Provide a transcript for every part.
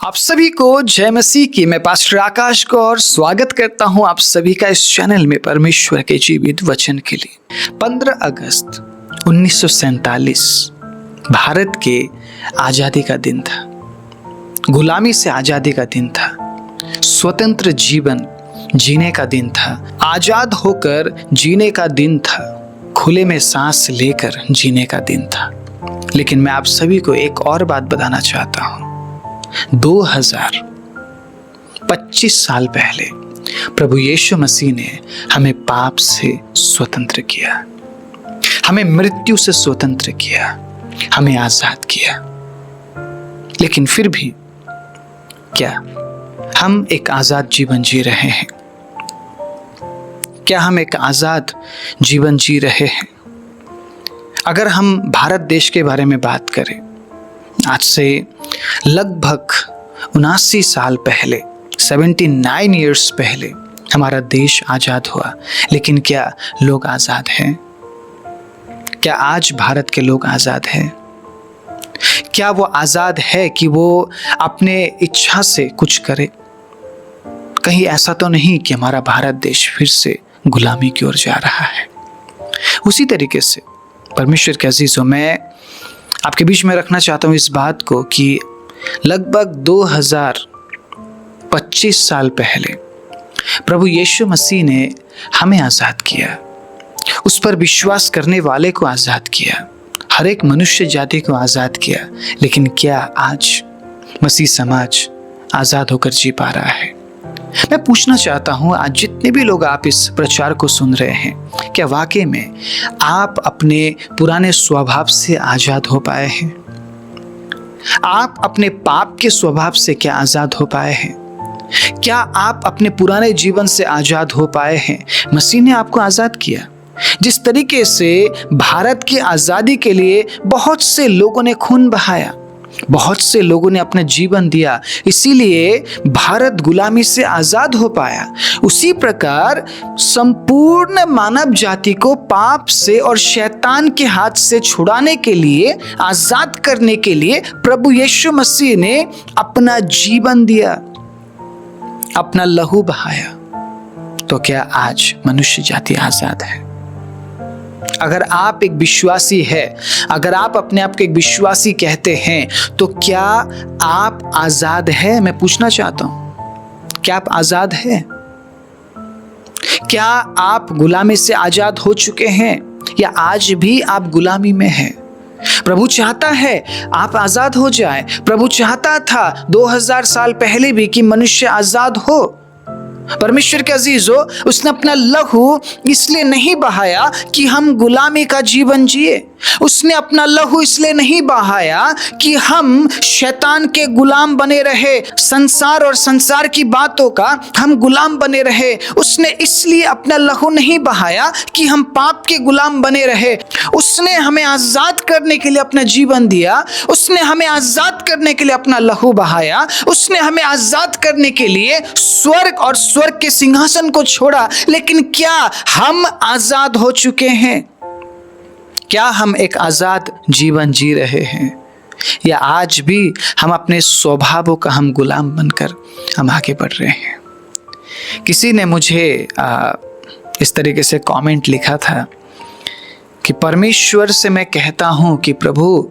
आप सभी को जय मसीह की। मैं पास्टर आकाश को और स्वागत करता हूं आप सभी का इस चैनल में परमेश्वर के जीवित वचन के लिए। 15 अगस्त 1947 भारत के आज़ादी का दिन था। गुलामी से आज़ादी का दिन था। स्वतंत्र जीवन जीने का दिन था। आज़ाद होकर जीने का दिन था। खुले में सांस लेकर जीने का दिन था। लेकिन मैं आप सभी को एक और बात बताना चाहता हूं। 2025 साल पहले प्रभु यीशु मसीह ने हमें पाप से स्वतंत्र किया, हमें मृत्यु से स्वतंत्र किया, हमें आजाद किया। लेकिन फिर भी क्या हम एक आजाद जीवन जी रहे हैं? क्या हम एक आजाद जीवन जी रहे हैं? अगर हम भारत देश के बारे में बात करें, आज से लगभग 79 साल पहले, 79 ईयर्स पहले हमारा देश आज़ाद हुआ। लेकिन क्या लोग आज़ाद हैं? क्या आज भारत के लोग आज़ाद हैं? क्या वो आज़ाद है कि वो अपने इच्छा से कुछ करे? कहीं ऐसा तो नहीं कि हमारा भारत देश फिर से गुलामी की ओर जा रहा है? उसी तरीके से परमेश्वर के अजीज़ों, मैं आपके बीच में रखना चाहता हूँ इस बात को कि लगभग 2025 साल पहले प्रभु यीशु मसीह ने हमें आज़ाद किया। उस पर विश्वास करने वाले को आज़ाद किया, हर एक मनुष्य जाति को आज़ाद किया। लेकिन क्या आज मसीह समाज आज़ाद होकर जी पा रहा है? मैं पूछना चाहता हूँ, आज जितने भी लोग आप इस प्रचार को सुन रहे हैं, क्या वाकई में आप अपने पुराने स्वभाव से आज़ाद हो पाए हैं? आप अपने पाप के स्वभाव से क्या आज़ाद हो पाए हैं? क्या आप अपने पुराने जीवन से आज़ाद हो पाए हैं? मसीह ने आपको आज़ाद किया। जिस तरीके से भारत की आज़ादी के लिए बहुत से लोगों ने खून बहाया, बहुत से लोगों ने अपना जीवन दिया, इसीलिए भारत गुलामी से आज़ाद हो पाया। उसी प्रकार संपूर्ण मानव जाति को पाप से और शैतान के हाथ से छुड़ाने के लिए, आज़ाद करने के लिए प्रभु यीशु मसीह ने अपना जीवन दिया, अपना लहू बहाया। तो क्या आज मनुष्य जाति आज़ाद है? अगर आप एक विश्वासी है, अगर आप अपने आप को एक विश्वासी कहते हैं, तो क्या आप आज़ाद है? मैं पूछना चाहता हूं, क्या आप आज़ाद है? क्या आप गुलामी से आज़ाद हो चुके हैं या आज भी आप गुलामी में हैं? प्रभु चाहता है आप आज़ाद हो जाएं। प्रभु चाहता था 2000 साल पहले भी कि मनुष्य आज़ाद हो। परमेश्वर के अजीजों, उसने अपना लहू इसलिए नहीं बहाया कि हम गुलामी का जीवन जिए। उसने अपना लहू इसलिए नहीं बहाया कि हम शैतान के गुलाम बने रहे, संसार और संसार की बातों का हम गुलाम बने रहे। उसने इसलिए अपना लहू नहीं बहाया कि हम पाप के गुलाम बने रहे। उसने हमें आज़ाद करने के लिए अपना जीवन दिया। उसने हमें आज़ाद करने के लिए अपना लहू बहाया। उसने हमें आज़ाद करने के लिए स्वर्ग और स्वर्ग के सिंहासन को छोड़ा। लेकिन क्या हम आज़ाद हो चुके हैं? क्या हम एक आज़ाद जीवन जी रहे हैं, या आज भी हम अपने स्वभावों का हम गुलाम बनकर हम आगे बढ़ रहे हैं? किसी ने मुझे इस तरीके से कमेंट लिखा था कि परमेश्वर से मैं कहता हूं कि प्रभु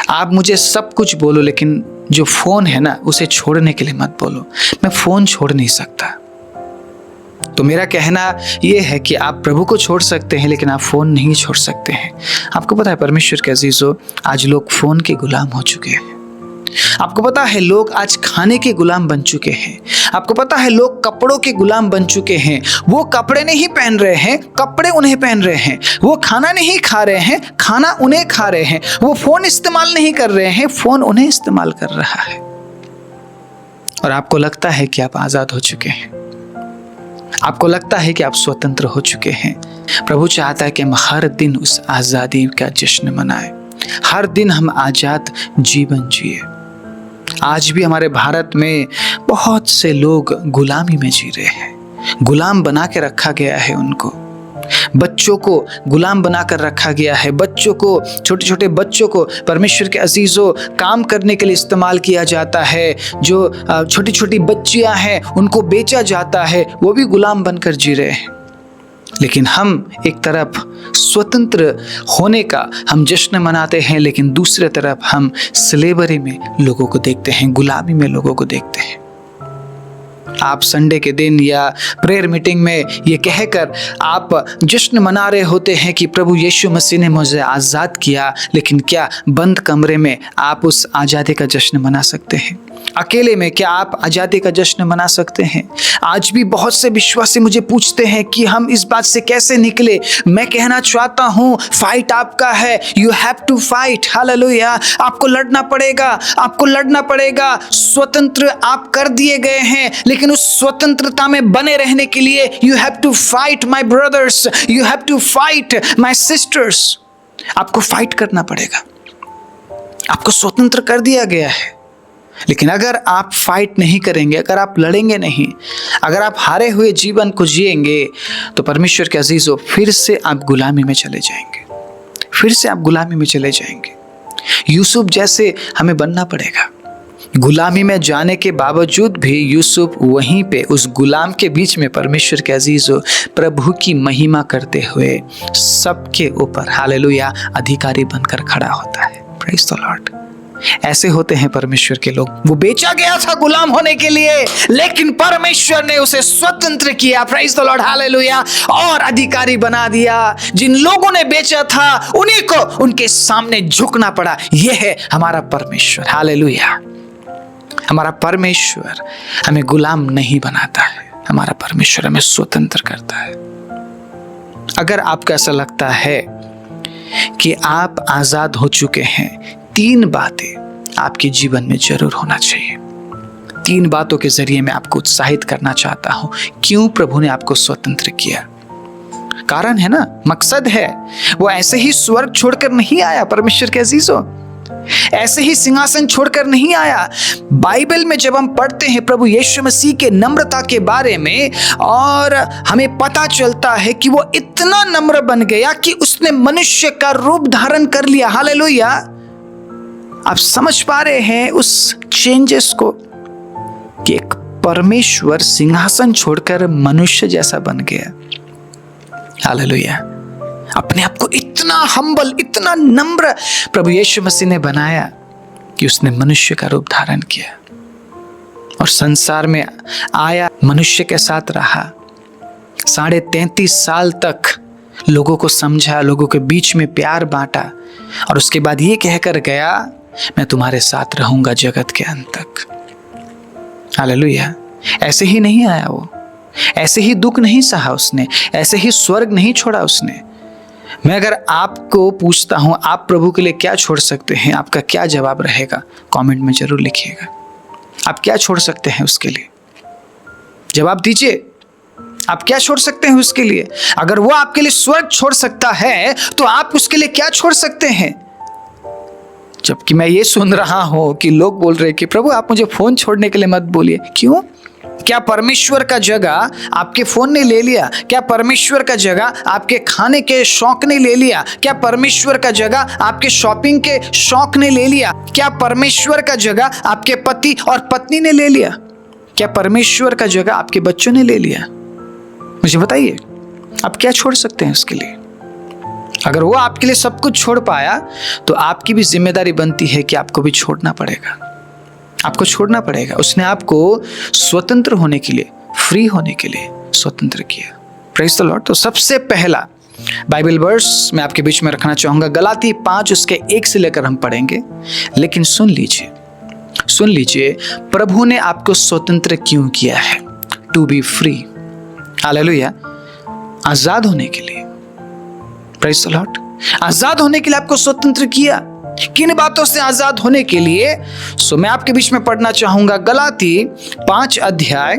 आप मुझे सब कुछ बोलो, लेकिन जो फ़ोन है ना, उसे छोड़ने के लिए मत बोलो। मैं फ़ोन छोड़ नहीं सकता। तो मेरा कहना यह है कि आप प्रभु को छोड़ सकते हैं, लेकिन आप फ़ोन नहीं छोड़ सकते हैं। आपको पता है परमेश्वर के अजीज़ों, आज लोग फ़ोन के गुलाम हो चुके हैं। आपको पता है लोग आज खाने के गुलाम बन चुके हैं। आपको पता है लोग कपड़ों के गुलाम बन चुके हैं। वो कपड़े नहीं पहन रहे हैं, कपड़े उन्हें पहन रहे हैं। वो खाना नहीं खा रहे हैं, खाना उन्हें खा रहे हैं। वो फ़ोन इस्तेमाल नहीं कर रहे हैं, फ़ोन उन्हें इस्तेमाल कर रहा है। और आपको लगता है कि आप आज़ाद हो चुके हैं, आपको लगता है कि आप स्वतंत्र हो चुके हैं। प्रभु चाहता है कि हम हर दिन उस आज़ादी का जश्न मनाएं, हर दिन हम आज़ाद जीवन जिए। आज भी हमारे भारत में बहुत से लोग गुलामी में जी रहे हैं, गुलाम बना के रखा गया है उनको। बच्चों को गुलाम बनाकर रखा गया है। बच्चों को, छोटे छोटे बच्चों को परमेश्वर के अजीजों काम करने के लिए इस्तेमाल किया जाता है। जो छोटी छोटी बच्चियां हैं उनको बेचा जाता है, वो भी गुलाम बनकर जी रहे हैं। लेकिन हम एक तरफ स्वतंत्र होने का हम जश्न मनाते हैं, लेकिन दूसरे तरफ हम स्लेवरी में लोगों को देखते हैं, गुलामी में लोगों को देखते हैं। आप संडे के दिन या प्रेयर मीटिंग में ये कहकर आप जश्न मना रहे होते हैं कि प्रभु यीशु मसीह ने मुझे आज़ाद किया, लेकिन क्या बंद कमरे में आप उस आज़ादी का जश्न मना सकते हैं? अकेले में क्या आप आज़ादी का जश्न मना सकते हैं? आज भी बहुत से विश्वासी मुझे पूछते हैं कि हम इस बात से कैसे निकले। मैं कहना चाहता हूँ, फाइट आपका है। You have to fight. Hallelujah. आपको लड़ना पड़ेगा, आपको लड़ना पड़ेगा। स्वतंत्र आप कर दिए गए हैं, लेकिन उस स्वतंत्रता में बने रहने के लिए you have to fight my brothers, you have to fight my sisters. आपको फाइट करना पड़ेगा। आपको स्वतंत्र कर दिया गया है, लेकिन अगर आप फाइट नहीं करेंगे, अगर आप लड़ेंगे नहीं, अगर आप हारे हुए जीवन को जिएंगे, तो परमेश्वर के अजीजों फिर से आप गुलामी में चले जाएंगे, फिर से आप गुलामी में चले जाएंगे। यूसुफ जैसे हमें बनना पड़ेगा। गुलामी में जाने के बावजूद भी यूसुफ वहीं पे उस गुलाम के बीच में परमेश्वर के अजीजों प्रभु की महिमा करते हुए सबके ऊपर हालेलुया अधिकारी बनकर खड़ा होता है। Praise the Lord. ऐसे होते हैं परमेश्वर के लोग। वो बेचा गया था गुलाम होने के लिए, लेकिन परमेश्वर ने उसे स्वतंत्र किया। Praise the Lord, hallelujah. और अधिकारी बना दिया। जिन लोगों ने बेचा था उन्हीं को उनके सामने झुकना पड़ा। यह है हमारा परमेश्वर। हालेलुया। हमारा परमेश्वर हमें गुलाम नहीं बनाता है, हमारा परमेश्वर हमें स्वतंत्र करता है। अगर आपको ऐसा लगता है कि आप आजाद हो चुके हैं, 3 बातें आपके जीवन में जरूर होना चाहिए। 3 बातों के जरिए मैं आपको उत्साहित करना चाहता हूं क्यों प्रभु ने आपको स्वतंत्र किया। कारण है ना, मकसद है। वो ऐसे ही स्वर्ग छोड़कर नहीं आया परमेश्वर के अजीजों, ऐसे ही सिंहासन छोड़कर नहीं आया। बाइबल में जब हम पढ़ते हैं प्रभु यीशु मसीह के नम्रता के बारे में, और हमें पता चलता है कि वो इतना नम्र बन गया कि उसने मनुष्य का रूप धारण कर लिया। हालेलुया। आप समझ पा रहे हैं उस चेंजेस को कि एक परमेश्वर सिंहासन छोड़कर मनुष्य जैसा बन गया। हालेलुया। अपने आप को इतना हम्बल, इतना नम्र प्रभु यीशु मसीह ने बनाया कि उसने मनुष्य का रूप धारण किया और संसार में आया, मनुष्य के साथ रहा। 33.5 साल तक लोगों को समझा, लोगों के बीच में प्यार बांटा, और उसके बाद ये कहकर गया, मैं तुम्हारे साथ रहूंगा जगत के अंत तक। हालेलुया। ऐसे ही नहीं आया वो, ऐसे ही दुख नहीं सहा उसने, ऐसे ही स्वर्ग नहीं छोड़ा उसने। मैं अगर आपको पूछता हूं आप प्रभु के लिए क्या छोड़ सकते हैं, आपका क्या जवाब रहेगा? कमेंट में जरूर लिखिएगा। आप क्या छोड़ सकते हैं उसके लिए? जवाब दीजिए। आप क्या छोड़ सकते हैं उसके लिए? अगर वो आपके लिए स्वर्ग छोड़ सकता है तो आप उसके लिए क्या छोड़ सकते हैं? जबकि मैं ये सुन रहा हूं कि लोग बोल रहे हैं कि प्रभु आप मुझे फोन छोड़ने के लिए मत बोलिए। क्यों? क्या परमेश्वर का जगह आपके फोन ने ले लिया? क्या परमेश्वर का जगह आपके खाने के शौक ने ले लिया? क्या परमेश्वर का जगह आपके शॉपिंग के शौक ने ले लिया? क्या परमेश्वर का जगह आपके पति और पत्नी ने ले लिया? क्या परमेश्वर का जगह आपके बच्चों ने ले लिया? मुझे बताइए, आप क्या छोड़ सकते हैं उसके लिए? अगर वो आपके लिए सब कुछ छोड़ पाया तो आपकी भी जिम्मेदारी बनती है कि आपको भी छोड़ना पड़ेगा। आपको छोड़ना पड़ेगा। उसने आपको स्वतंत्र होने के लिए, फ्री होने के लिए स्वतंत्र किया। Praise the Lord. तो सबसे पहला बाइबल वर्स मैं आपके बीच में रखना चाहूंगा, गलाती 5 उसके 1 से लेकर हम पढ़ेंगे। लेकिन सुन लीजिए, सुन लीजिए, प्रभु ने आपको स्वतंत्र क्यों किया है? To be free. हालेलुया। आजाद होने के लिए। Praise the Lord. आजाद होने के लिए आपको स्वतंत्र किया। किन बातों से आजाद होने के लिए? मैं आपके बीच में पढ़ना चाहूंगा गलाती 5 अध्याय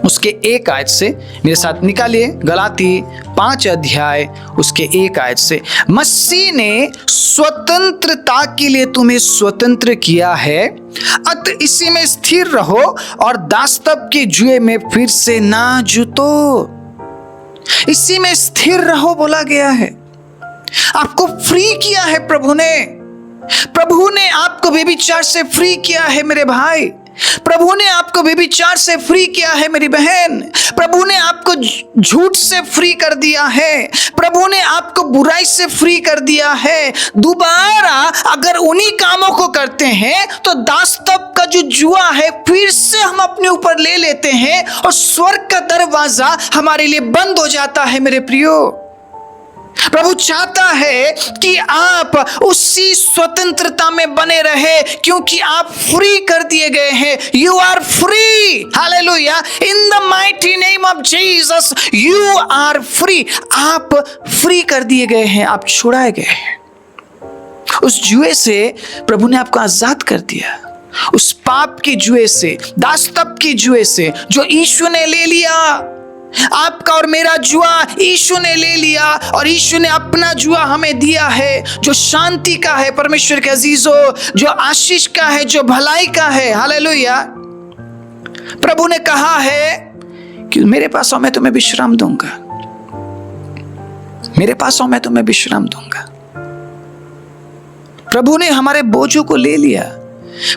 उसके 1 आयत से। मेरे साथ निकालिए, गलाती 5 अध्याय उसके 1 आयत से। मसीह ने स्वतंत्रता के लिए तुम्हें स्वतंत्र किया है, अतः इसी में स्थिर रहो और दासत्व के जुए में फिर से ना जुतो। इसी में स्थिर रहो बोला गया है। आपको फ्री किया है प्रभु ने। प्रभु ने आपको व्यभिचार से फ्री किया है मेरे भाई। प्रभु ने आपको व्यभिचार से फ्री किया है मेरी बहन। प्रभु ने आपको झूठ से फ्री कर दिया है। प्रभु ने आपको बुराई से फ्री कर दिया है। दोबारा अगर उन्हीं कामों को करते हैं तो दास्तव का जो जुआ है फिर से हम अपने ऊपर ले लेते हैं और स्वर्ग का दरवाजा हमारे लिए बंद हो जाता है मेरे प्रियो। प्रभु चाहता है कि आप उसी स्वतंत्रता में बने रहे, क्योंकि आप फ्री कर दिए गए हैं। You are free, hallelujah, in the mighty name of Jesus you are free. आप फ्री कर दिए गए हैं, आप छुड़ाए गए हैं। उस जुए से प्रभु ने आपको आजाद कर दिया, उस पाप के जुए से, दास्तव के जुए से जो यीशु ने ले लिया। आपका और मेरा जुआ यीशु ने ले लिया और यीशु ने अपना जुआ हमें दिया है, जो शांति का है परमेश्वर के अजीजों, जो आशीष का है, जो भलाई का है। हालेलुया। प्रभु ने कहा है कि मेरे पास आओ मैं तुम्हें विश्राम दूंगा, मेरे पास आओ मैं तुम्हें विश्राम दूंगा। प्रभु ने हमारे बोझों को ले लिया,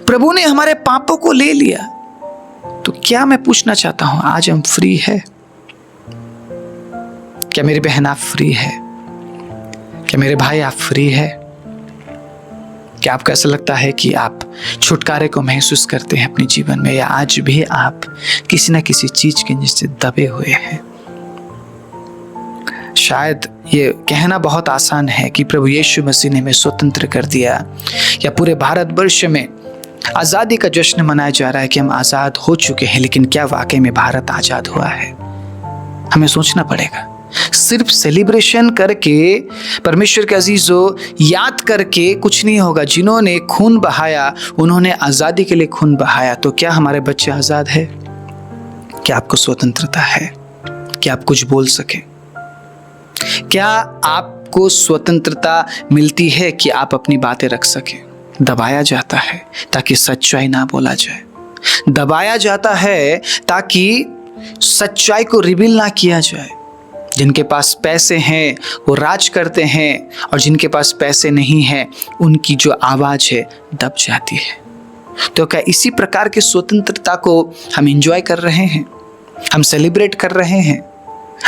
प्रभु ने हमारे पापों को ले लिया। तो क्या मैं पूछना चाहता हूं, आज हम फ्री है? क्या मेरी बहन आप फ्री है? क्या मेरे भाई आप फ्री है? क्या आपको ऐसा लगता है कि आप छुटकारे को महसूस करते हैं अपने जीवन में, या आज भी आप किसी ना किसी चीज के नीचे दबे हुए हैं? शायद ये कहना बहुत आसान है कि प्रभु यीशु मसीह ने हमें स्वतंत्र कर दिया, या पूरे भारतवर्ष में आजादी का जश्न मनाया जा रहा है कि हम आजाद हो चुके हैं। लेकिन क्या वाकई में भारत आजाद हुआ है? हमें सोचना पड़ेगा। सिर्फ सेलिब्रेशन करके, परमेश्वर के अजीजों, याद करके कुछ नहीं होगा। जिन्होंने खून बहाया उन्होंने आजादी के लिए खून बहाया। तो क्या हमारे बच्चे आजाद है? क्या आपको स्वतंत्रता है? क्या आप कुछ बोल सके? क्या आपको स्वतंत्रता मिलती है कि आप अपनी बातें रख सके? दबाया जाता है ताकि सच्चाई ना बोला जाए, दबाया जाता है ताकि सच्चाई को रिवील ना किया जाए। जिनके पास पैसे हैं वो राज करते हैं, और जिनके पास पैसे नहीं हैं उनकी जो आवाज है दब जाती है। तो क्या इसी प्रकार की स्वतंत्रता को हम एंजॉय कर रहे हैं, हम सेलिब्रेट कर रहे हैं?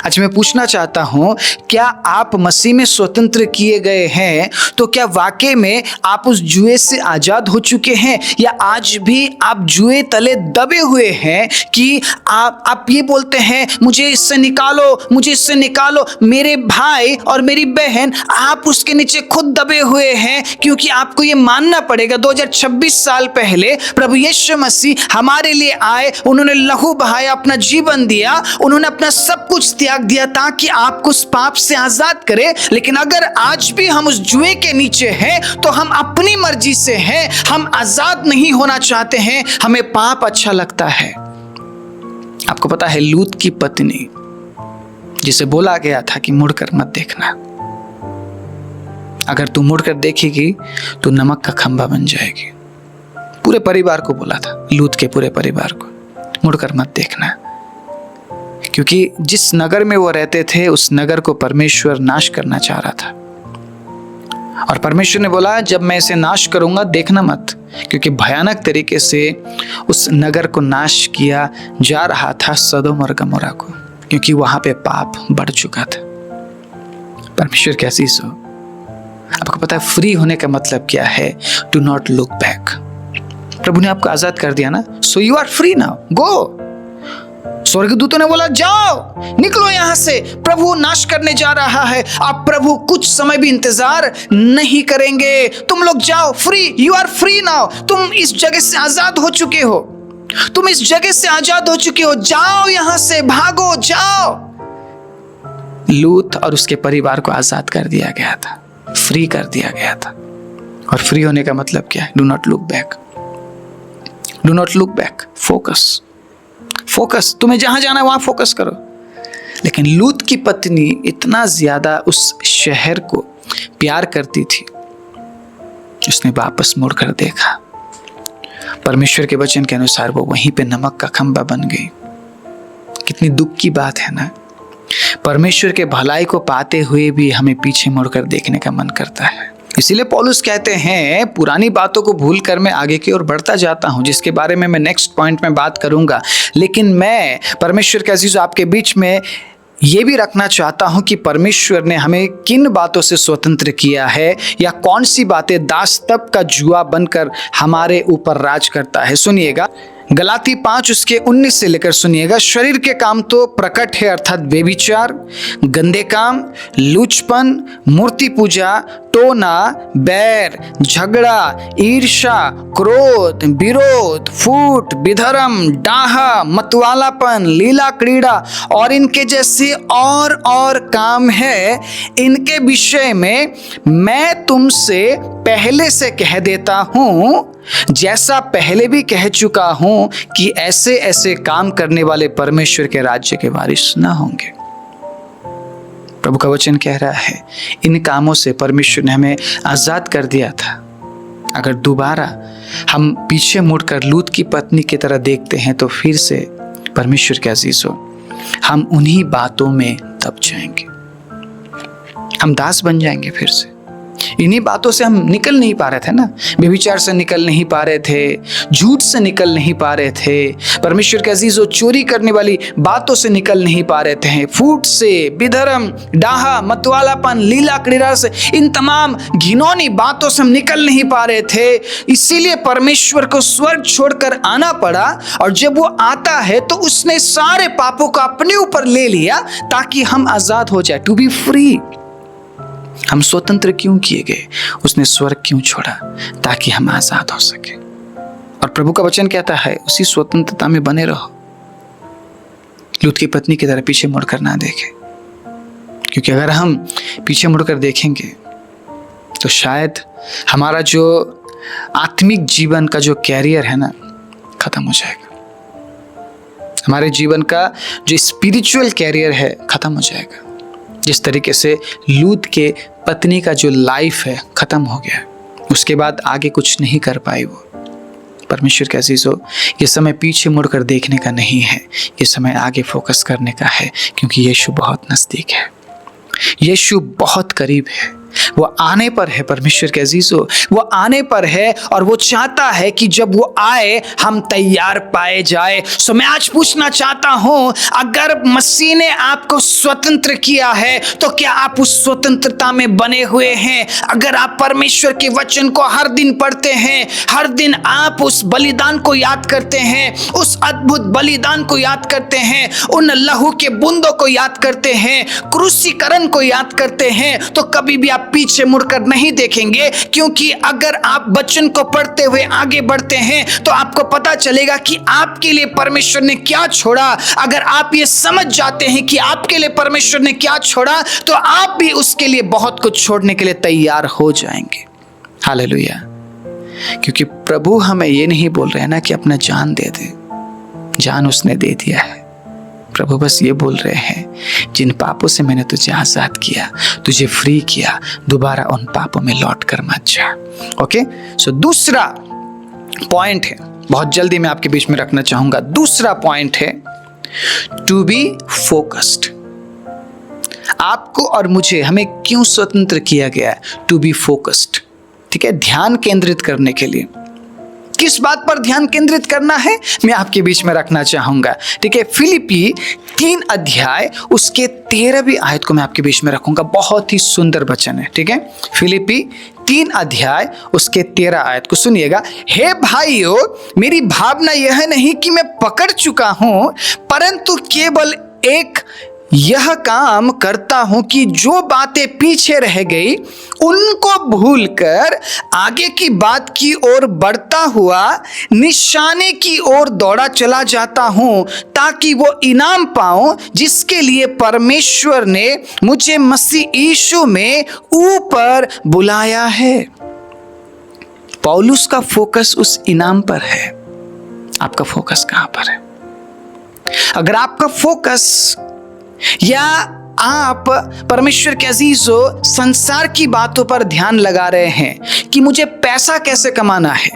आज मैं पूछना चाहता हूं, क्या आप मसीह में स्वतंत्र किए गए हैं? तो क्या वाकई में आप उस जुए से आजाद हो चुके हैं, या आज भी आप जुए तले दबे हुए हैं कि आप ये बोलते हैं मुझे इससे निकालो, मुझे इससे निकालो? मेरे भाई और मेरी बहन, आप उसके नीचे खुद दबे हुए हैं, क्योंकि आपको ये मानना पड़ेगा 2026 साल पहले प्रभु यीशु मसीह हमारे लिए आए, उन्होंने लहू बहाया, अपना जीवन दिया, उन्होंने अपना सब कुछ त्याग दिया ताकि आपको उस पाप से आजाद करे। लेकिन अगर आज भी हम उस जुए के नीचे हैं तो हम अपनी मर्जी से हैं, हम आजाद नहीं होना चाहते हैं, हमें पाप अच्छा लगता है। आपको पता है लूत की पत्नी, जिसे बोला गया था कि मुड़कर मत देखना, अगर तू मुड़कर देखेगी तो नमक का खंभा बन जाएगी। पूरे परिवार को बोला था, लूत के पूरे परिवार को, मुड़कर मत देखना, क्योंकि जिस नगर में वो रहते थे उस नगर को परमेश्वर नाश करना चाह रहा था। और परमेश्वर ने बोला जब मैं इसे नाश करूंगा देखना मत, क्योंकि भयानक तरीके से उस नगर को नाश किया जा रहा था, सदोम और गमोरा को, क्योंकि वहां पे पाप बढ़ चुका था। परमेश्वर कैसी सो, आपको पता है फ्री होने का मतलब क्या है? Do not look back. प्रभु ने आपको आजाद कर दिया ना, so you are free now, go. स्वर्गदूतों ने बोला जाओ, निकलो यहां से, प्रभु नाश करने जा रहा है। आप प्रभु कुछ समय भी इंतजार नहीं करेंगे, तुम लोग जाओ, free, you are free now. तुम इस जगह से आजाद हो चुके हो, तुम इस जगह से आजाद हो चुके हो, जाओ यहां से, भागो, जाओ। लूत और उसके परिवार को आजाद कर दिया गया था, फ्री कर दिया गया था। और फ्री होने का मतलब क्या है? Do not look back, do not look back, focus, focus, तुम्हें जहां जाना है वहां फोकस करो। लेकिन लूत की पत्नी इतना ज्यादा उस शहर को प्यार करती थी, उसने वापस मुड़कर देखा। परमेश्वर के वचन के अनुसार वो वहीं पे नमक का खंभा बन गई। कितनी दुख की बात है ना। परमेश्वर के भलाई को पाते हुए भी हमें पीछे मुड़कर देखने का मन करता है। इसीलिए पौलुस कहते हैं, पुरानी बातों को भूलकर मैं आगे की ओर बढ़ता जाता हूं, जिसके बारे में मैं नेक्स्ट पॉइंट में बात करूंगा। लेकिन मैं परमेश्वर के अजीज आपके बीच में ये भी रखना चाहता हूं कि परमेश्वर ने हमें किन बातों से स्वतंत्र किया है, या कौन सी बातें दास तब का जुआ बनकर हमारे ऊपर राज करता है। सुनिएगा, गलाती 5 उसके 19 से लेकर सुनिएगा। शरीर के काम तो प्रकट है, अर्थात व्यभिचार, गंदे काम, लूचपन, मूर्ति पूजा, टोना, बैर, झगड़ा, ईर्ष्या, क्रोध, विरोध, फूट, विधर्म, डाहा, मतवालापन, लीला क्रीड़ा और इनके जैसे और काम है। इनके विषय में मैं तुमसे पहले से कह देता हूं, जैसा पहले भी कह चुका हूं, कि ऐसे ऐसे काम करने वाले परमेश्वर के राज्य के वारिस न होंगे। प्रभु का वचन कह रहा है, इन कामों से परमेश्वर ने हमें आजाद कर दिया था। अगर दोबारा हम पीछे मुड़कर लूत की पत्नी की तरह देखते हैं तो फिर से परमेश्वर के अजीजों, हम उन्हीं बातों में दब जाएंगे, हम दास बन जाएंगे। फिर से इन्हीं बातों से हम निकल नहीं पा रहे थे ना, व्यभिचार से निकल नहीं पा रहे थे, झूठ से निकल नहीं पा रहे थे, परमेश्वर के अजीजों चोरी करने वाली बातों से निकल नहीं पा रहे थे, फूट से, विधर्म, डाहा, मतवालापन, लीला क्रीड़ा से, इन तमाम घिनौनी बातों से हम निकल नहीं पा रहे थे। इसीलिए परमेश्वर को स्वर्ग छोड़कर आना पड़ा, और जब वो आता है तो उसने सारे पापों को अपने ऊपर ले लिया ताकि हम आजाद हो जाए, टू बी फ्री। हम स्वतंत्र क्यों किए गए? उसने स्वर्ग क्यों छोड़ा? ताकि हम आजाद हो सके। और प्रभु का वचन कहता है, उसी स्वतंत्रता में बने रहो। लूत की पत्नी की तरह पीछे मुड़कर ना देखें, क्योंकि अगर हम पीछे मुड़कर देखेंगे तो शायद हमारा जो आत्मिक जीवन का जो कैरियर है ना, खत्म हो जाएगा। हमारे जीवन का जो स्पिरिचुअल कैरियर है खत्म हो जाएगा। जिस तरीके से लूत के पत्नी का जो लाइफ है खत्म हो गया, उसके बाद आगे कुछ नहीं कर पाई वो। परमेश्वर के अजीजों, ये समय पीछे मुड़कर देखने का नहीं है, ये समय आगे फोकस करने का है, क्योंकि यीशु बहुत नजदीक है, यीशु बहुत करीब है, वो आने पर है। परमेश्वर के अजीजों, वो आने पर है और वो चाहता है कि जब वो आए हम तैयार पाए जाए। सो मैं आज पूछना चाहता हूं, अगर मसीह ने आपको स्वतंत्र किया है तो क्या आप उस स्वतंत्रता में बने हुए हैं? अगर आप परमेश्वर के वचन को हर दिन पढ़ते हैं, हर दिन आप उस बलिदान को याद करते हैं, उस अद्भुत बलिदान को याद करते हैं, उन लहू के बूंदों को याद करते हैं, क्रूसीकरण को याद करते हैं, तो कभी भी पीछे मुड़कर नहीं देखेंगे। क्योंकि अगर आप वचन को पढ़ते हुए आगे बढ़ते हैं तो आपको पता चलेगा कि आपके लिए परमेश्वर ने क्या छोड़ा। अगर आप ये समझ जाते हैं कि आपके लिए परमेश्वर ने क्या छोड़ा, तो आप भी उसके लिए बहुत कुछ छोड़ने के लिए तैयार हो जाएंगे। हालेलुया। क्योंकि प्रभु हमें ये नहीं बोल रहे हैं ना कि अपना जान दे दे, जान उसने दे दिया है। प्रभु बस ये बोल रहे हैं, जिन पापों से मैंने तुझे आजाद किया, तुझे फ्री किया, दोबारा उन पापों में लौट कर मत जा। ओके, सो दूसरा पॉइंट है, बहुत जल्दी मैं आपके बीच में रखना चाहूंगा। दूसरा पॉइंट है टू बी फोकस्ड। आपको और मुझे, हमें क्यों स्वतंत्र किया गया है? To be focused. ठीक है, ध्यान केंद्रित करने के लिए। किस बात पर ध्यान केंद्रित करना है मैं आपके बीच में रखना चाहूंगा। ठीक है, फिलिपी 3 अध्याय उसके 13वीं आयत को मैं आपके बीच में रखूंगा। बहुत ही सुंदर वचन है। ठीक है, फिलिपी 3 अध्याय उसके 13 आयत को सुनिएगा। हे भाइयों, मेरी भावना यह नहीं कि मैं पकड़ चुका हूं, परंतु केवल एक यह काम करता हूं कि जो बातें पीछे रह गई उनको भूलकर आगे की बात की ओर बढ़ता हुआ निशाने की ओर दौड़ा चला जाता हूं, ताकि वो इनाम पाऊं जिसके लिए परमेश्वर ने मुझे मसीह यीशु में ऊपर बुलाया है। पौलुस का फोकस उस इनाम पर है। आपका फोकस कहां पर है? अगर आपका फोकस या आप परमेश्वर के अजीजों संसार की बातों पर ध्यान लगा रहे हैं कि मुझे पैसा कैसे कमाना है,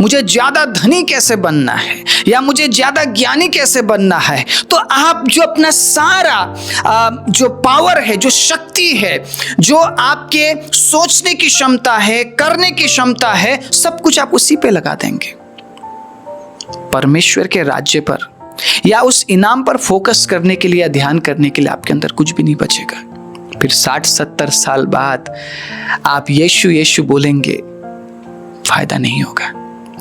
मुझे ज्यादा धनी कैसे बनना है, या मुझे ज्यादा ज्ञानी कैसे बनना है, तो आप जो अपना सारा जो पावर है, जो शक्ति है, जो आपके सोचने की क्षमता है, करने की क्षमता है, सब कुछ आप उसी पे लगा देंगे। परमेश्वर के राज्य पर या उस इनाम पर फोकस करने के लिए या ध्यान करने के लिए आपके अंदर कुछ भी नहीं बचेगा। फिर 60-70 साल बाद आप यीशु यीशु बोलेंगे, फायदा नहीं होगा,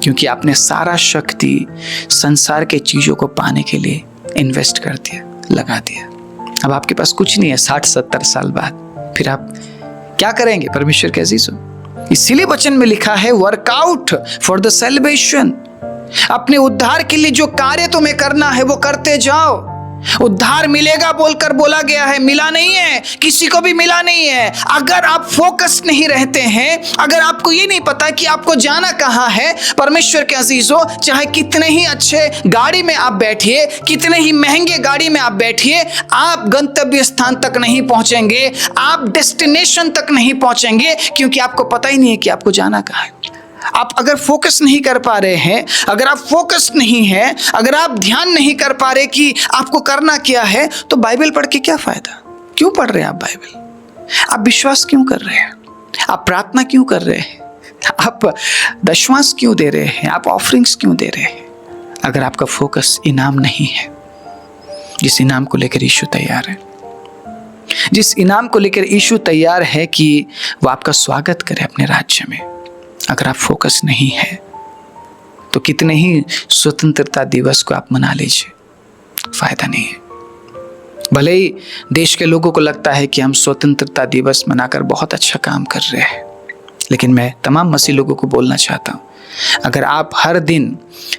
क्योंकि आपने सारा शक्ति संसार के चीजों को पाने के लिए इन्वेस्ट कर दिया, लगा दिया। अब आपके पास कुछ नहीं है 60-70 साल बाद, फिर आप क्या करेंगे परमेश्वर के अजीजों? इसीलिए वचन में लिखा है, वर्कआउट फॉर द सेलिब्रेशन। अपने उद्धार के लिए जो कार्य तुम्हें करना है वो करते जाओ। उद्धार मिलेगा बोलकर बोला गया है, मिला नहीं है, किसी को भी मिला नहीं है। अगर आप फोकस नहीं रहते हैं, अगर आपको ये नहीं पता कि आपको जाना कहाँ है, परमेश्वर के अजीजों, चाहे कितने ही अच्छे गाड़ी में आप बैठिए, कितने ही महंगे गाड़ी में आप बैठिए, आप गंतव्य स्थान तक नहीं पहुंचेंगे, आप डेस्टिनेशन तक नहीं पहुंचेंगे, क्योंकि आपको पता ही नहीं है कि आपको जाना कहाँ है। आप अगर फोकस नहीं कर पा रहे हैं, अगर आप फोकस नहीं है, अगर आप ध्यान नहीं कर पा रहे कि आपको करना क्या है, तो बाइबल पढ़ के क्या फायदा? क्यों पढ़ रहे हैं आप बाइबल? आप विश्वास क्यों कर रहे हैं? आप प्रार्थना क्यों कर रहे हैं? आप दशमांश क्यों दे रहे हैं? आप ऑफरिंग्स क्यों दे रहे हैं? अगर आपका फोकस इनाम नहीं है, जिस इनाम को लेकर यीशु तैयार है, जिस इनाम को लेकर यीशु तैयार है कि वो आपका स्वागत करे अपने राज्य में, अगर आप फोकस नहीं है तो कितने ही स्वतंत्रता दिवस को आप मना लीजिए, फायदा नहीं है। भले ही देश के लोगों को लगता है कि हम स्वतंत्रता दिवस मनाकर बहुत अच्छा काम कर रहे हैं, लेकिन मैं तमाम मसीह लोगों को बोलना चाहता हूँ, अगर आप हर दिन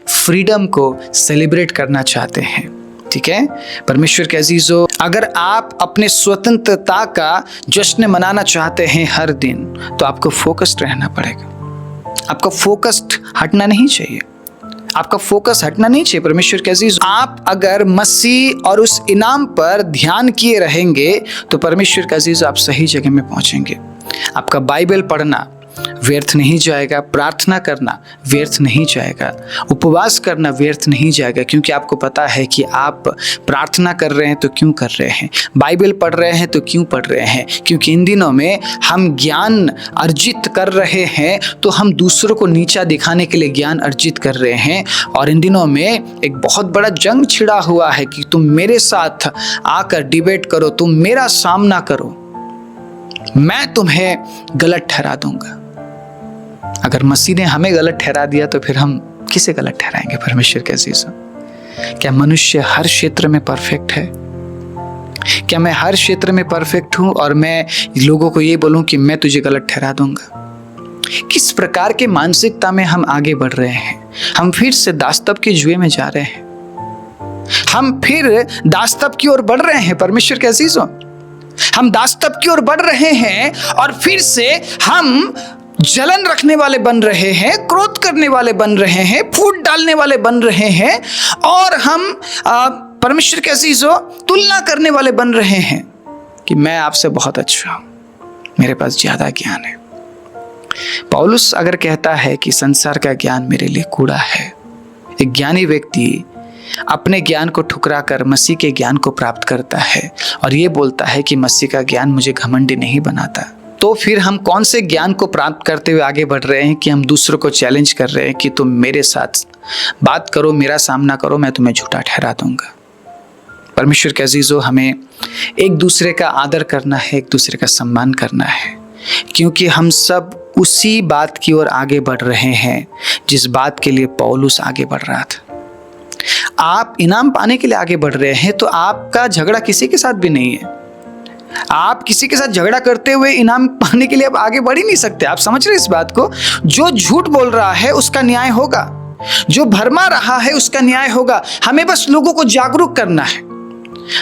फ्रीडम को सेलिब्रेट करना चाहते हैं, ठीक है परमेश्वर के अजीजों, अगर आप अपने स्वतंत्रता का जश्न मनाना चाहते हैं हर दिन, तो आपको फोकस्ड रहना पड़ेगा। आपका फोकस हटना नहीं चाहिए, आपका फोकस हटना नहीं चाहिए परमेश्वर के अजीज। आप अगर मसीह और उस इनाम पर ध्यान किए रहेंगे तो परमेश्वर के अजीज आप सही जगह में पहुंचेंगे। आपका बाइबल पढ़ना व्यर्थ नहीं जाएगा, प्रार्थना करना व्यर्थ नहीं जाएगा, उपवास करना व्यर्थ नहीं जाएगा, क्योंकि आपको पता है कि आप प्रार्थना कर रहे हैं तो क्यों कर रहे हैं, बाइबल पढ़ रहे हैं तो क्यों पढ़ रहे हैं, क्योंकि इन दिनों में हम ज्ञान अर्जित कर रहे हैं, तो हम दूसरों को नीचा दिखाने के लिए ज्ञान अर्जित कर रहे हैं। और इन दिनों में एक बहुत बड़ा जंग छिड़ा हुआ है कि तुम मेरे साथ आकर डिबेट करो, तुम मेरा सामना करो, मैं तुम्हें गलत ठहरा दूंगा। अगर मसीह ने हमें गलत ठहरा दिया तो फिर हम किसे गलत ठहराएंगे परमेश्वर के अजीजों? क्या मनुष्य हर क्षेत्र में परफेक्ट है? क्या मैं हर क्षेत्र में परफेक्ट हूं और मैं लोगों को ये बोलूं कि मैं तुझे गलत ठहरा दूंगा? किस प्रकार के मानसिकता में हम आगे बढ़ रहे हैं? हम फिर से दास्तब के जुए में जा रहे हैं, हम फिर दास्तब की ओर बढ़ रहे हैं परमेश्वर के अजीजों। हम दास्तब की ओर बढ़ रहे हैं और फिर से हम जलन रखने वाले बन रहे हैं, क्रोध करने वाले बन रहे हैं, फूट डालने वाले बन रहे हैं, और हम परमेश्वर के अजीजों तुलना करने वाले बन रहे हैं कि मैं आपसे बहुत अच्छा हूं, मेरे पास ज्यादा ज्ञान है। पौलुस अगर कहता है कि संसार का ज्ञान मेरे लिए कूड़ा है, एक ज्ञानी व्यक्ति अपने ज्ञान को ठुकरा कर मसीह के ज्ञान को प्राप्त करता है और ये बोलता है कि मसीह का ज्ञान मुझे घमंडी नहीं बनाता, तो फिर हम कौन से ज्ञान को प्राप्त करते हुए आगे बढ़ रहे हैं कि हम दूसरों को चैलेंज कर रहे हैं कि तुम मेरे साथ बात करो, मेरा सामना करो, मैं तुम्हें झूठा ठहरा दूंगा। परमेश्वर के अजीजों, हमें एक दूसरे का आदर करना है, एक दूसरे का सम्मान करना है, क्योंकि हम सब उसी बात की ओर आगे बढ़ रहे हैं जिस बात के लिए पौलुस आगे बढ़ रहा था। आप इनाम पाने के लिए आगे बढ़ रहे हैं तो आपका झगड़ा किसी के साथ भी नहीं है। आप किसी के साथ झगड़ा करते हुए इनाम पाने के लिए आप आगे बढ़ ही नहीं सकते। आप समझ रहे इस बात को? जो झूठ बोल रहा है उसका न्याय होगा, जो भरमा रहा है उसका न्याय होगा। हमें बस लोगों को जागरूक करना है,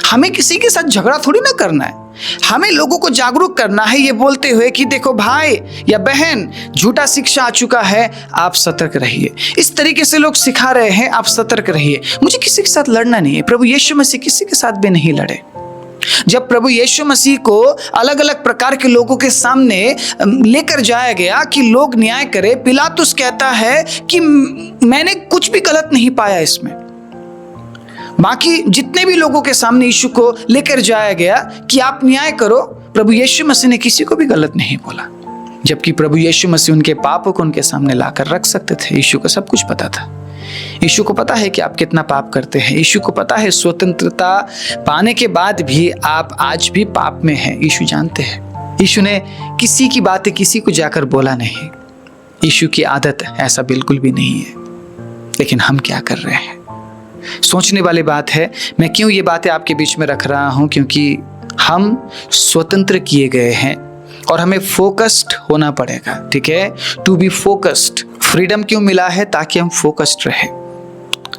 हमें किसी के साथ झगड़ा थोड़ी ना करना है। हमें लोगों को जागरूक करना है ये बोलते हुए कि देखो भाई या बहन, झूठा शिक्षा आ चुका है, आप सतर्क रहिए। इस तरीके से लोग सिखा रहे हैं, आप सतर्क रहिए। मुझे किसी के साथ लड़ना नहीं है। प्रभु यीशु मसीह किसी के साथ भी नहीं लड़े, जब प्रभु यीशु मसीह को अलग अलग प्रकार के लोगों के सामने लेकर जाया गया कि लोग न्याय करें, पिलातुस कहता है कि मैंने कुछ भी गलत नहीं पाया इसमें। बाकी जितने भी लोगों के सामने यीशु को लेकर जाया गया कि आप न्याय करो, प्रभु यीशु मसीह ने किसी को भी गलत नहीं बोला, जबकि प्रभु यीशु मसीह उनके पापों को उनके सामने लाकर रख सकते थे। यीशु को सब कुछ पता था। यीशु को पता है कि आप कितना पाप करते हैं। यीशु को पता है स्वतंत्रता पाने के बाद भी आप आज भी पाप में हैं। यीशु जानते हैं। यीशु ने किसी की बातें किसी को जाकर बोला नहीं। यीशु की आदत ऐसा बिल्कुल भी नहीं है। लेकिन हम क्या कर रहे हैं? सोचने वाली बात है। मैं क्यों ये बातें आपके बीच में रख रहा हूं? क्योंकि हम स्वतंत्र किए गए हैं और हमें फोकस्ड होना पड़ेगा। ठीक है, टू बी फोकस्ड। फ्रीडम क्यों मिला है? ताकि हम फोकस्ड रहे।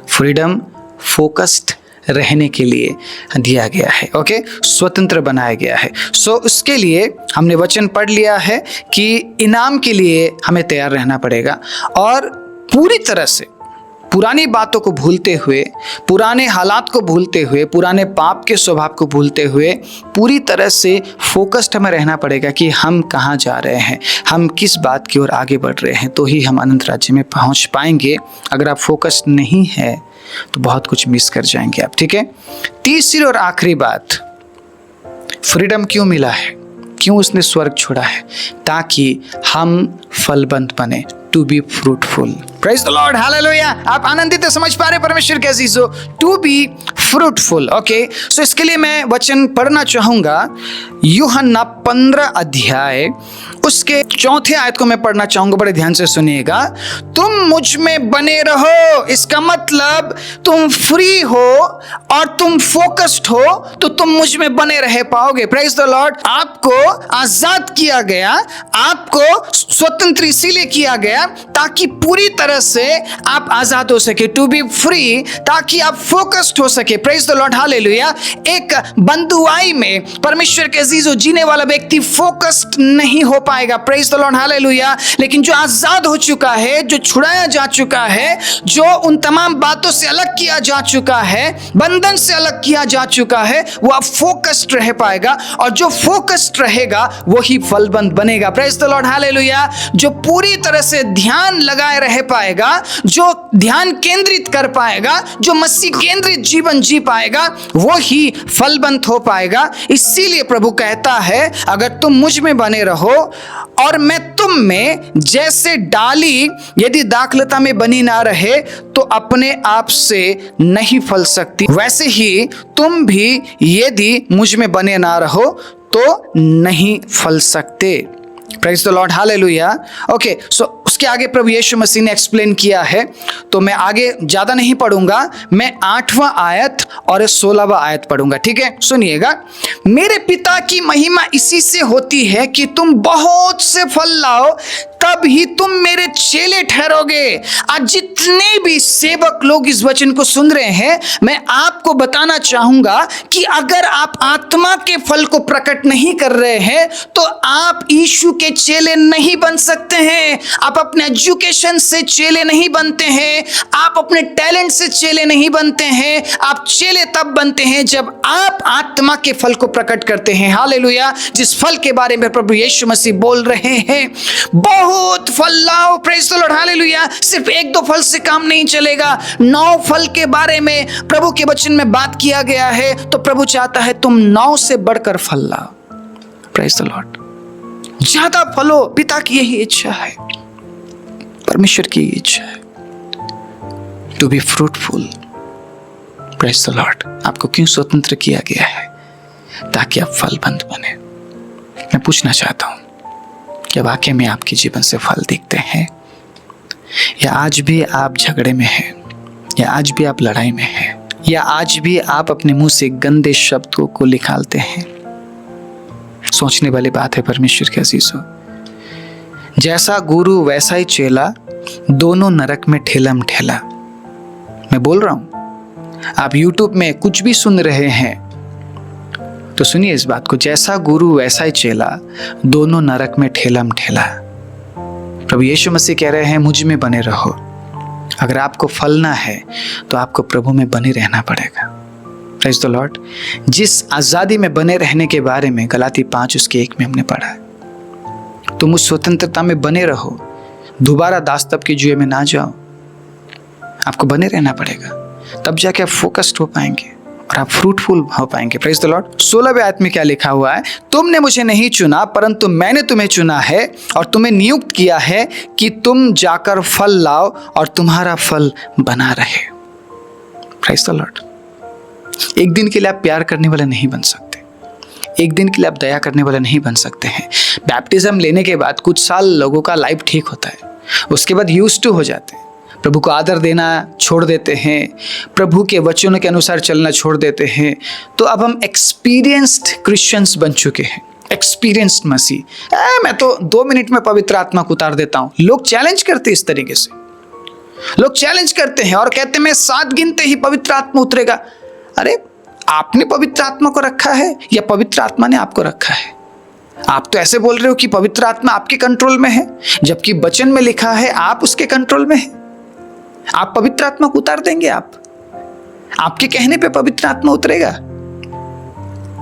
फ्रीडम फोकस्ड रहने के लिए दिया गया है। ओके, स्वतंत्र बनाया गया है। सो उसके लिए हमने वचन पढ़ लिया है कि इनाम के लिए हमें तैयार रहना पड़ेगा और पूरी तरह से पुरानी बातों को भूलते हुए, पुराने हालात को भूलते हुए, पुराने पाप के स्वभाव को भूलते हुए पूरी तरह से फोकस्ड हमें रहना पड़ेगा कि हम कहाँ जा रहे हैं, हम किस बात की ओर आगे बढ़ रहे हैं, तो ही हम अनंत राज्य में पहुँच पाएंगे। अगर आप फोकस्ड नहीं है तो बहुत कुछ मिस कर जाएंगे आप। ठीक है, तीसरी और आखिरी बात, फ्रीडम क्यों मिला है, क्यों उसने स्वर्ग छोड़ा है? ताकि हम फलबंद बने, to be fruitful. Praise the Lord, hallelujah. आप आनंदित समझ पा रहे परमेश्वर के अजीजों, to be fruitful. Okay, so इसके लिए मैं वचन पढ़ना चाहूंगा। यूहन्ना 15 अध्याय उसके 4 आयत को मैं पढ़ना चाहूंगा। बड़े ध्यान से सुनिएगा। तुम मुझ में बने रहो, इसका मतलब तुम फ्री हो और तुम फोकस्ड हो तो तुम मुझ में बने रह पाओगे। Praise the Lord. आपको आजाद किया गया, आपको स्वतंत्र इसीलिए किया गया ताकि पूरी तरह से आप आजाद हो सके, टू बी फ्री, ताकि आप फोकस्ड हो सके। Praise the Lord, hallelujah. एक बंधुआई में परमेश्वर के अजीजों जीने वाला व्यक्ति फोकस्ड नहीं हो पाएगा। Praise the Lord, hallelujah. लेकिन जो आजाद हो चुका है, जो छुड़ाया जा चुका है, जो उन तमाम बातों से अलग किया जा चुका है, बंधन से अलग किया जा चुका है, वो अब फोकस्ड रह पाएगा और जो फोकस्ड रहेगा वही फलबंद बनेगा। Praise the Lord, hallelujah. जो पूरी तरह से ध्यान लगाए रह पाएगा, जो ध्यान केंद्रित कर पाएगा, जो मसीह केंद्रित जीवन जी पाएगा, वो ही फलबंद हो पाएगा। इसीलिए प्रभु कहता है, अगर तुम मुझ में बने रहो और मैं तुम में, जैसे डाली यदि दाखलता में बनी ना रहे तो अपने आप से नहीं फल सकती, वैसे ही तुम भी यदि मुझ में बने ना रहो तो नहीं फल सकते। Praise the Lord, hallelujah. Okay, so उसके आगे प्रभु यीशु मसीह ने एक्सप्लेन किया है, तो मैं आगे ज्यादा नहीं पढ़ूंगा। मैं 8वां आयत और 16वां आयत पढ़ूंगा। ठीक है, सुनिएगा। मेरे पिता की महिमा इसी से होती है कि तुम बहुत से फल लाओ, तब ही तुम मेरे चेले ठहरोगे। आज जितने भी सेवक लोग इस वचन को सुन रहे हैं, मैं आपको बताना चाहूंगा कि अगर आप आत्मा के फल को प्रकट नहीं कर रहे हैं तो आप यीशु के चेले नहीं बन सकते हैं। आप अपने एजुकेशन से चेले नहीं बनते हैं, आप अपने टैलेंट से चेले नहीं बनते हैं। आप चेले तब बनते हैं जब आप आत्मा के फल को प्रकट करते हैं। हालेलुया। जिस फल के बारे में प्रभु यीशु मसीह बोल रहे हैं, बहुत फल लाओ। Praise the Lord, hallelujah. सिर्फ 1-2 फल से काम नहीं चलेगा। 9 फल के बारे में प्रभु के वचन में बात किया गया है, तो प्रभु चाहता है तुम 9 से बढ़कर फल लाओ। Praise the Lord. ज्यादा फलो, पिता की यही इच्छा है, परमेश्वर की इच्छा है, to be fruitful. Praise the Lord. आपको क्यों स्वतंत्र किया गया है? ताकि आप फलबंद बने। मैं पूछना चाहता हूं, क्या वाकई में आपके जीवन से फल दिखते हैं, या आज भी आप झगड़े में हैं, या आज भी आप लड़ाई में हैं, या आज भी आप अपने मुंह से गंदे शब्दों को निकालते हैं? सोचने वाली बात है परमेश्वर के अजीजों। जैसा गुरु वैसा ही चेला, दोनों नरक में ठेलम ठेला। मैं बोल रहा हूं, आप YouTube में कुछ भी सुन रहे हैं तो सुनिए इस बात को, जैसा गुरु वैसा ही चेला, दोनों नरक में ठेलम ठेला। प्रभु यीशु मसीह कह रहे हैं, मुझ में बने रहो। अगर आपको फलना है तो आपको प्रभु में बने रहना पड़ेगा। Praise the Lord. जिस आज़ादी में बने रहने के बारे में गलाती 5:1 में हमने पढ़ा है। तुम उस स्वतंत्रता में बने रहो, दोबारा दासत्व के जुए में ना जाओ। आपको बने रहना पड़ेगा, तब जाके आप फोकस्ड हो पाएंगे और आप फ्रूटफुल हो पाएंगे। Praise the Lord. 16वें आयत में क्या लिखा हुआ है? तुमने मुझे नहीं चुना, परंतु मैंने तुम्हें चुना है और तुम्हें नियुक्त किया है कि तुम जाकर फल लाओ और तुम्हारा फल बना रहे। Praise the Lord. एक दिन के लिए आप प्यार करने वाले नहीं बन सकते, एक दिन के लिए आप दया करने वाले नहीं बन सकते हैं। बैप्टिज्म लेने के बाद कुछ साल लोगों का लाइफ ठीक होता है, उसके बाद यूज्ड टू हो जाते हैं, प्रभु को आदर देना छोड़ देते हैं, प्रभु के वचनों के अनुसार चलना छोड़ देते हैं। तो अब हम एक्सपीरियंस्ड क्रिश्चियंस बन चुके हैं, एक्सपीरियंस्ड मसीह। मैं तो 2 मिनट में पवित्र आत्मा को उतार देता हूँ। लोग चैलेंज करते हैं इस तरीके से, लोग चैलेंज करते हैं और कहते हैं मैं 7 गिनते ही पवित्र आत्मा उतरेगा। अरे आपने पवित्र आत्मा को रखा है या पवित्र आत्मा ने आपको रखा है? आप तो ऐसे बोल रहे हो कि पवित्र आत्मा आपके कंट्रोल में है, जबकि वचन में लिखा है आप उसके कंट्रोल में है। आप पवित्र आत्मा को उतार देंगे? आपके कहने पे पवित्र आत्मा उतरेगा?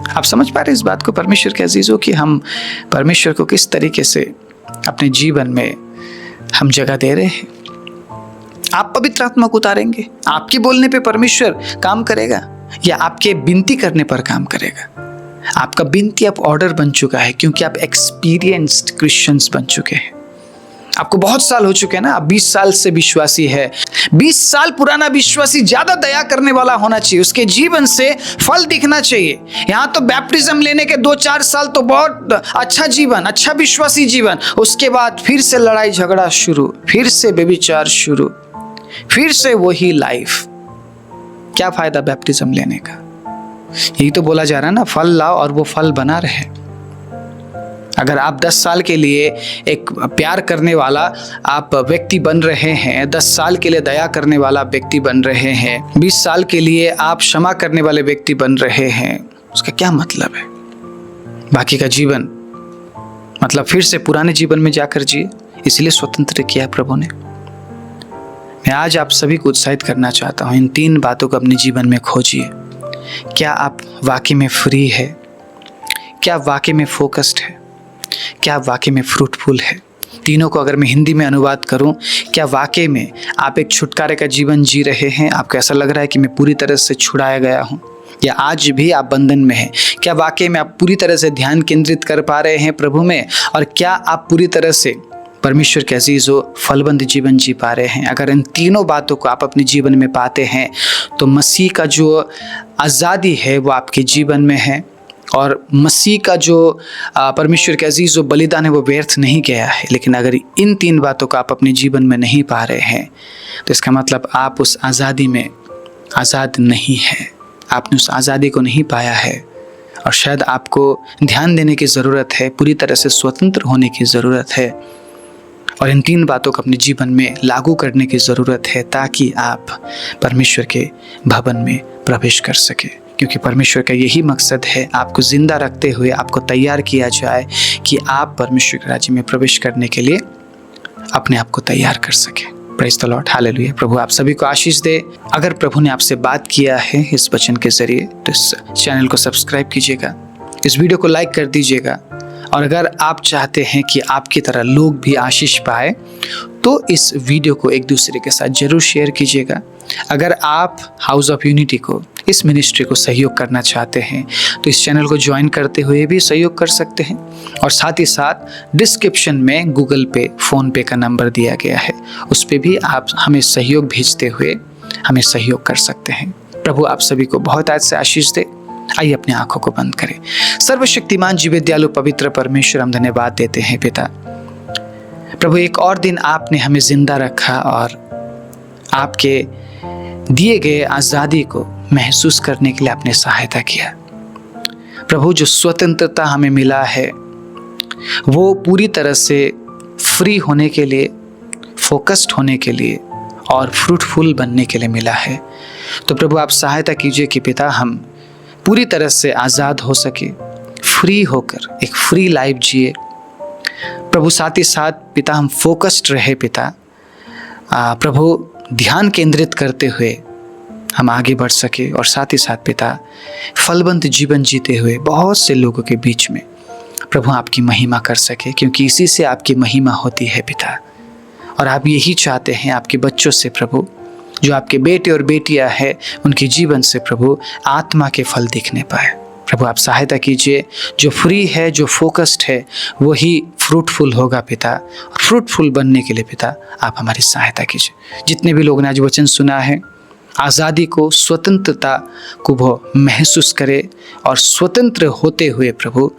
आप समझ पा रहे इस बात को परमेश्वर के अजीजों कि हम परमेश्वर को किस तरीके से अपने जीवन में हम जगह दे रहे हैं? आप पवित्र आत्मा को उतारेंगे? आपके बोलने पे परमेश्वर काम करेगा या आपके विनती करने पर काम करेगा? आपका विनती अब ऑर्डर बन चुका है क्योंकि आप एक्सपीरियंस्ड क्रिश्चियंस बन चुके हैं। आपको बहुत साल हो चुके हैं ना, आप 20 साल से विश्वासी है। 20 साल पुराना विश्वासी ज्यादा दया करने वाला होना चाहिए, उसके जीवन से फल दिखना चाहिए। यहाँ तो बैप्टिज्म लेने के 2-4 साल तो बहुत अच्छा जीवन, अच्छा विश्वासी जीवन, उसके बाद फिर से लड़ाई झगड़ा शुरू, फिर से व्यभिचार शुरू, फिर से वही लाइफ। क्या फायदा बैप्टिज्म लेने का? यही तो बोला जा रहा है ना, फल लाओ और वो फल बना रहे। अगर आप 10 साल के लिए एक प्यार करने वाला आप व्यक्ति बन रहे हैं, 10 साल के लिए दया करने वाला व्यक्ति बन रहे हैं, 20 साल के लिए आप क्षमा करने वाले व्यक्ति बन रहे हैं, उसका क्या मतलब है? बाकी का जीवन मतलब फिर से पुराने जीवन में जाकर जिए। इसलिए स्वतंत्र किया है प्रभु ने। मैं आज आप सभी को उत्साहित करना चाहता हूँ, इन 3 बातों को अपने जीवन में खोजिए। क्या आप वाकई में फ्री है? क्या वाकई में फोकस्ड है? क्या वाकई में फ्रूटफुल है? तीनों को अगर मैं हिंदी में अनुवाद करूं, क्या वाकई में आप एक छुटकारे का जीवन जी रहे हैं? आपको ऐसा लग रहा है कि मैं पूरी तरह से छुड़ाया गया हूं, या आज भी आप बंधन में हैं? क्या वाकई में आप पूरी तरह से ध्यान केंद्रित कर पा रहे हैं प्रभु में? और क्या आप पूरी तरह से परमेश्वर के अजीजों फलबंद जीवन जी पा रहे हैं? अगर इन तीनों बातों को आप अपने जीवन में पाते हैं तो मसीह का जो आज़ादी है वो आपके जीवन में है, और मसीह का जो परमेश्वर के अजीज जो बलिदान है वो व्यर्थ नहीं गया है। लेकिन अगर इन 3 बातों को आप अपने जीवन में नहीं पा रहे हैं तो इसका मतलब आप उस आज़ादी में आज़ाद नहीं हैं, आपने उस आज़ादी को नहीं पाया है, और शायद आपको ध्यान देने की ज़रूरत है, पूरी तरह से स्वतंत्र होने की ज़रूरत है, और इन 3 बातों को अपने जीवन में लागू करने की ज़रूरत है ताकि आप परमेश्वर के भवन में प्रवेश कर सके। क्योंकि परमेश्वर का यही मकसद है, आपको जिंदा रखते हुए आपको तैयार किया जाए कि आप परमेश्वर के राज्य में प्रवेश करने के लिए अपने आप को तैयार कर सके। Praise the Lord, hallelujah. प्रभु आप सभी को आशीष दे। अगर प्रभु ने आपसे बात किया है इस वचन के जरिए तो इस चैनल को सब्सक्राइब कीजिएगा, इस वीडियो को लाइक कर दीजिएगा, और अगर आप चाहते हैं कि आपकी तरह लोग भी आशीष पाए तो इस वीडियो को एक दूसरे के साथ जरूर शेयर कीजिएगा। अगर आप हाउस ऑफ यूनिटी को, इस मिनिस्ट्री को सहयोग करना चाहते हैं तो इस चैनल को ज्वाइन करते हुए भी सहयोग कर सकते हैं, और साथ ही साथ डिस्क्रिप्शन में गूगल पे, फ़ोन पे का नंबर दिया गया है, उस पर भी आप हमें सहयोग भेजते हुए हमें सहयोग कर सकते हैं। प्रभु आप सभी को बहुत आज से आशीष दे। आइए अपनी आंखों को बंद करें। सर्वशक्तिमान जीवित दयालु पवित्र परमेश्वर, हम धन्यवाद देते हैं पिता। प्रभु एक और दिन आपने हमें जिंदा रखा और आपके दिए गए आज़ादी को महसूस करने के लिए आपने सहायता किया। प्रभु जो स्वतंत्रता हमें मिला है वो पूरी तरह से फ्री होने के लिए, फोकस्ड होने के लिए और फ्रूटफुल बनने के लिए मिला है। तो प्रभु आप सहायता कीजिए कि पिता हम पूरी तरह से आज़ाद हो सके, फ्री होकर एक फ्री लाइफ जिए। प्रभु साथ ही साथ पिता हम फोकस्ड रहे पिता, प्रभु ध्यान केंद्रित करते हुए हम आगे बढ़ सके और साथ ही साथ पिता फलवंत जीवन जीते हुए बहुत से लोगों के बीच में प्रभु आपकी महिमा कर सके, क्योंकि इसी से आपकी महिमा होती है पिता। और आप यही चाहते हैं आपके बच्चों से प्रभु, जो आपके बेटे और बेटियां हैं, उनके जीवन से प्रभु आत्मा के फल दिखने पाए। प्रभु आप सहायता कीजिए, जो फ्री है, जो फोकस्ड है, वही फ्रूटफुल होगा पिता। फ्रूटफुल बनने के लिए पिता आप हमारी सहायता कीजिए। जितने भी लोगों ने आज वचन सुना है, आज़ादी को, स्वतंत्रता को वो महसूस करे और स्वतंत्र होते हुए प्रभु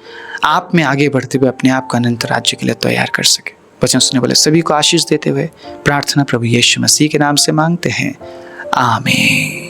आप में आगे बढ़ते हुए अपने आप को अनंत राज्य के लिए तैयार कर सके। वचन सुनने वाले सभी को आशीष देते हुए प्रार्थना प्रभु यीशु मसीह के नाम से मांगते हैं, आमीन।